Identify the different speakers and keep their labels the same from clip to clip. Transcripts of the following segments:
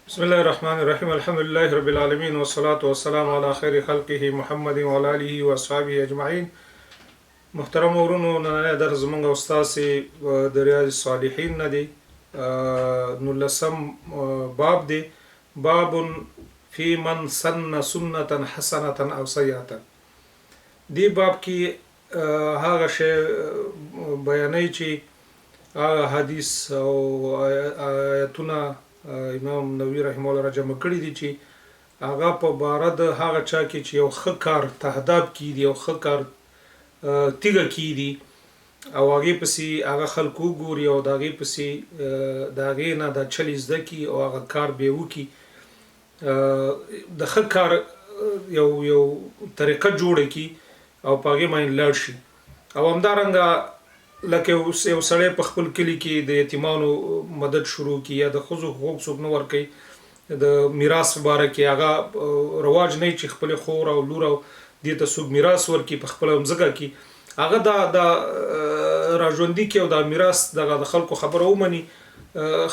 Speaker 1: بسم الله الرحمن الرحیم. الحمد لله رب العالمین والصلاة والسلام علی خیر خلقه محمد و علی آله و اصحابه اجمعین. محترم ورونو، نن در زمونږ استاد د ریاض الصالحین نه دی، نولسم باب دی، باب فی من سن سنة حسنة او سیئة. دی باب کې هغه شی بیانوي چې هغه حدیث او آیتونه امام نووي رحمه الله را جمع کړي دي چې هغه په باره د هغه چا کې چې یو ښه کار تهداب کیدي، یو ښه کار تیږه کیدي او هغې پسې هغه خلک وګوري او د هغې پسې د هغې نه دا چل زده کي او هغه کار بیا وکړي. د ښه کار یو طریقه جوړه کړي او په هغې باندې لاړ شي. او همدارنګه لکه یو سړی په خپل کلي کې د یتیمانو مدد شروع کی یا د ښځو حقوق څوک نه ورکوي، د میراث په باره کې هغه رواج نه چې خپل خور او لور او دې ته څوک میراث ورکړي په خپله مځکه کې، هغه دا راژوندي کړي او دا میراث دغه د خلکو خبره ومني،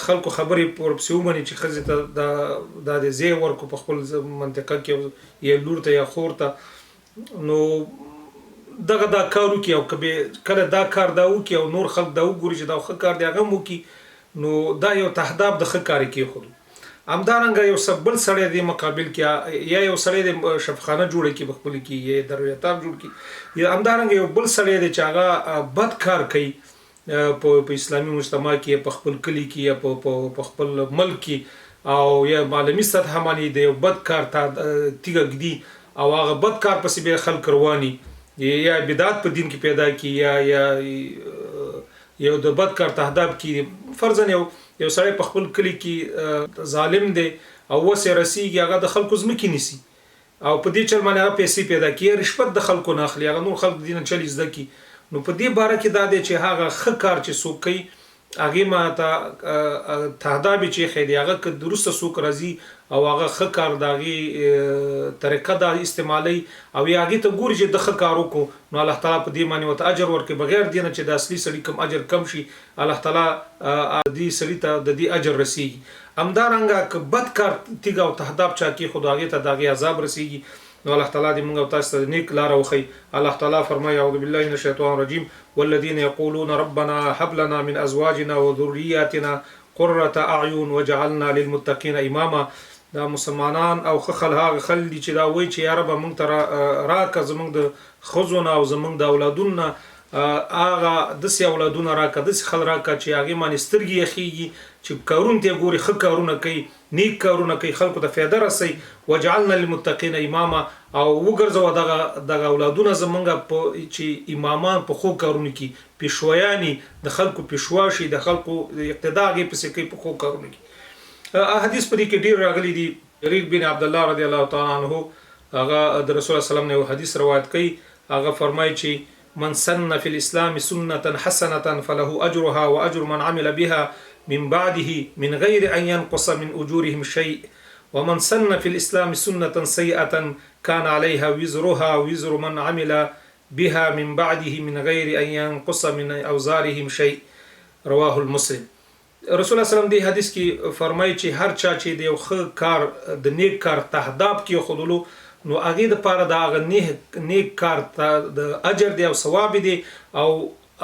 Speaker 1: خلکو خبرې ورپسې ومني چې ښځې ته دا د ځای ورکړو په خپل منطقه کې یا لور ته یا خور ته. نو دغه دا کار وکړي او کله دا کار دا وکړي او نور خلک دا وګوري چې دا ښه کار دی هغه هم وکړي، نو دا یو تهداب د ښه کار یې کېښودو. همدارنګه یو بل سړی د مقابل کې یا یو سړی د شفخانه جوړه کړي په خپل کې یا درویتاب جوړ کړي، یا همدارنګه یو بل سړی دی چې هغه بد کار کوي په اسلامي مجتمع کې یا په خپل کلي کې یا په خپل ملک کې او یا عالمي سطحه باندې د یو بد کار تیږه ږدي او هغه بد کار پسې بیا خلک رواني یا بدعت په دین کې پیدا کی یا یو د بد کار تهداب کی. فرضاً یو سړی په خپل کلی کې ظالم دی او وسې رسیږي هغه د خلکو ځمکې نیسي او په دې چل باندې هغه پیسې پیدا کی، رشوت د خلکو نه اخلي، هغه نور خلک د دې نه چل زده کی. نو په دې باره کې دا دی چې هغه ښه کار چې څوک کوي هغې ما ته تهداب یې چې ایښی دی، هغه که وروسته څوک راځي او هغه ښه کار د هغې طریقه دا استعمالوي او یا هغې ته ګوري چې د ښه کار وکړو، نو الله تعالی په دې باندې ورته اجر ورکوي بغیر دې نه چې د اصلي سړي کوم اجر کم شي، الله تعالی دې سړي ته د دې اجر رسیږي. همدارنګه که بد کار تیږه او تهداب چا کېښودو هغې ته د هغې عذاب رسیږي. نو الله تعالی دې موږ او تاسو ته نیک لاره وښیي. الله تعالی فرمایي اعوذ بالله من الشیطان الرجیم والذین یقولون ربنا هب لنا من ازواجنا وذریاتنا قرة اعین وجعلنا للمتقین اماما. دا مسلمانان او هغه خلک دي چې دا وایي چې یا رب موږ ته راکړه زموږ د ښځو نه او زموږ د اولادونو نه هغه داسې اولادونه راکړه، داسې خلک راکړه چې هغې باندې سترګې یخېږي، چې کارونو ته یې ګوري ښه کارونه کوي، نیک کارونه کوي، خلکو ته فایده رسوي. وجعلنا للمتقین اماما، او وګرځوه دغه اولادونه زموږ چې امامان په ښو کارونو کې پیشویاني، د خلکو پیشوا شي، د خلکو اقتدا هغې پسې کوي په ښو کارونو کې. حدیث په دې کې ډېر راغلی دي. جریر بن عبدالله رضی الله تعالی عنه هغه د رسول الله سلام نه یو حدیث روایت کوي، هغه فرمایي چې من سن فی الاسلام سنة حسنة فله اجرها واجر من عمل بها من بعده من غیر ان ينقص من اجورهم شيء ومن سن في الاسلام سنة سيئة كان عليها وزرها وزر من عمل بها من بعده من غیر ان ينقص من اوزارهم شيء. رواه المسلم. رسول الله سلام دی حدیث کې فرمایي چې هر چا چې د یو ښه کار د نیک کار تهداب کېښودلو، نو هغې دپاره د هغه نیک کار د اجر دی او ثواب دی او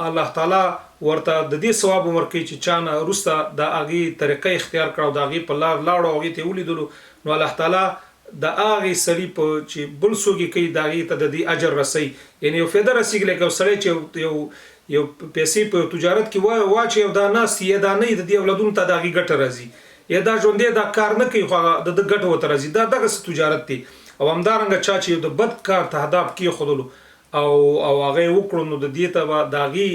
Speaker 1: الله تعالی ورته د دې ثواب ورکوي چې چا نه وروسته د هغې طریقه اختیار کړه او د هغې په لار لاړو او هغې ته یې ولیدلو، نو الله تعالی د هغې سړي په چې بل څوک یې کوي د هغې ته د دې اجر رسوي، یعنې یو فایده رسېږي. لکه یو سړی چې یو پیسې په تجارت کې واچي او دا ناست یا دا نه د دې اولادونو ته د هغې ګټه راځي، یا دا ژوندی دا کار نه کوي خو هغه د ده ګټه ورته راځي، دا دغسې تجارت دی. او همدارنګه چا چې د بد کار تهداب کېښودلو او هغه یې وکړو، نو د دې ته به د هغې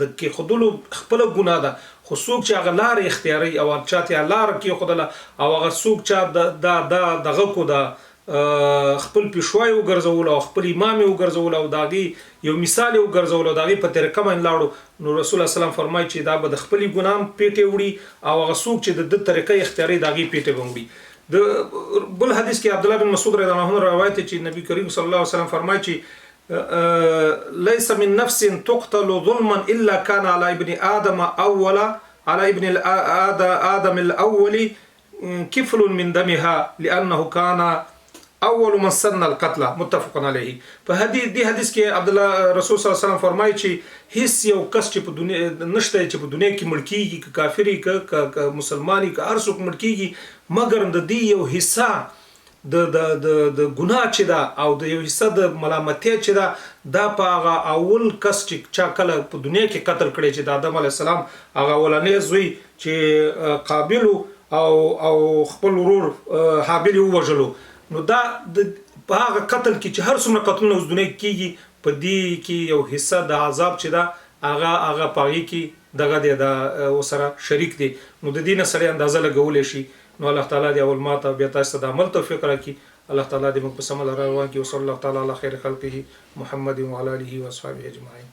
Speaker 1: د کېښودلو خپله ګناه ده، خو څوک چې هغه لاره اختیاروي او چا ته یې لاره کېښودله او هغه څوک چا دغه کو ده خپل پیشوای وګرځول او خپل امام وګرځول او د هغې یو مثال یې وګرځول او د هغې په طریقه باندې لاړو، نو رسول الله سلام فرمایي چې دا به د خپلې ګناه پیټې وړي او هغه څوک چې د ده طریقه اختیاروي د هغې پیټې به وړي. د بل حدیث کې عبدالله بن مسعود رضی الله عنه روایت دی چې نبی کریم صلی الله علیه وسلم فرمایي چې لیس من نفس تقتل ظلما الا كان على ابن آدم اول على ابن آدم الاول كفل من دمها لأنه كان اول من سن القتل متفق علیه. په دې حدیث کې عبد الله رسول صلی الله علیه وسلم فرمایي چې هیڅ یو کس چې په دنیا نشته چې په دنیا کې مړ کیږي که کافری که مسلمانی که هر څوک مړ کیږي مګر د دې یو حصہ د ګناه چې دا او د یو حصہ د ملامتۍ چې دا په هغه اول کس چې چا کله په دنیا کې قتل کړي چې د آدم علیه السلام هغه اولنی زوی چې قابل او خپل ورور حابیل ووژلو. نو دا په هغه قتل کې چې هر څومره قتلونه اوس دنیا کېږي په دې کې یو حصہ د عذاب چې دا هغه پاغي کې دغه د وسره شریک دی. نو د دې نه سره اندازه لګولې شي. نو الله تعالی دې اول ماته بیا تاسو د عمل توفیق راکړي. الله تعالی دې موږ په سم لار روان کړي. وصلی الله تعالی علی خیر خلقه محمد وعلى اله واصحابه اجمعین.